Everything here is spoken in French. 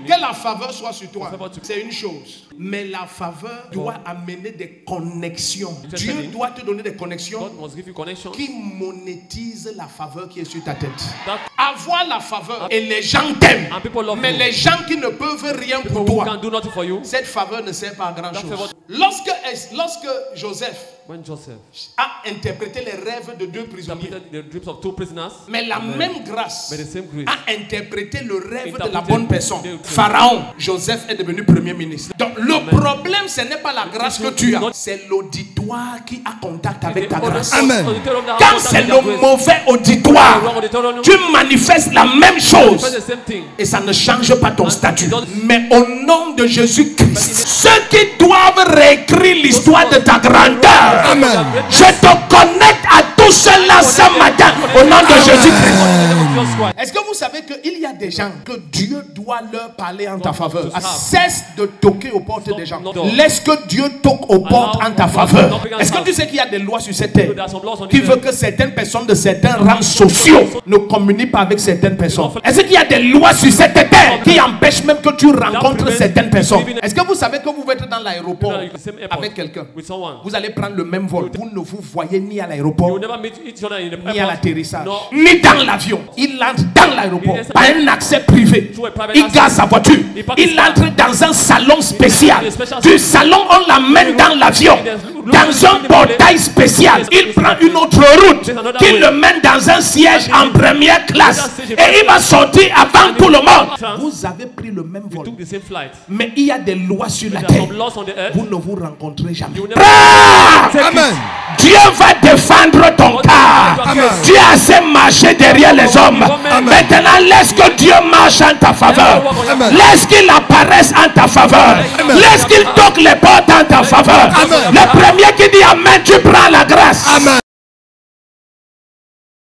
Que la faveur soit sur toi, c'est une chose. Mais la faveur doit amener des connexions. Dieu doit te donner des connexions qui monétisent la faveur qui est sur ta tête. Avoir la faveur et les gens t'aiment. Mais les gens qui ne peuvent rien pour toi, cette faveur ne sert pas à grand chose. Lorsque Joseph a interprété les rêves de 2 prisonniers, mais la même grâce a interprété le rêve de la bonne personne. Pharaon, Joseph est devenu premier ministre. Donc le problème, ce n'est pas la grâce que tu as, c'est l'auditoire qui a contact avec ta grâce. Amen. Quand c'est le mauvais auditoire, tu manifestes la même chose et ça ne change pas ton statut. Mais au nom de Jésus-Christ, ceux qui doivent réécrire l'histoire de ta grandeur, Amen. je te connecte à tout cela ce matin au nom de Jésus-Christ. Est-ce que vous savez qu'il y a des gens que Dieu doit leur parler en ta faveur? Cesse de toquer aux portes des gens. Laisse que Dieu toque aux portes en ta faveur. Est-ce que tu sais qu'il y a des lois sur cette terre qui veulent que certaines personnes de certains rangs sociaux ne communient pas avec certaines personnes? Est-ce qu'il y a des lois sur cette terre qui empêchent même que tu rencontres certaines personnes? Est-ce que vous savez que vous êtes dans l'aéroport avec quelqu'un? Vous allez prendre le même vol. Vous ne vous voyez ni à l'aéroport, ni à l'atterrissage, ni dans l'avion. Il entre dans l'aéroport par un accès privé. Il gare sa voiture. Il entre dans un salon spécial. Du salon, on l'amène dans l'avion, dans un portail spécial. Il prend une autre route qui le mène dans un siège en première classe. Et il va sortir avant tout le monde. Vous avez pris le même vol, mais il y a des lois sur la terre. Vous ne vous rencontrez jamais. Amen. Dieu va défendre ton cas. Tu as assez marché derrière les hommes. Maintenant, laisse que Dieu marche en ta faveur. Laisse qu'il apparaisse en ta faveur. Laisse qu'il toque les portes en ta faveur. Le premier qui dit Amen, tu prends la grâce.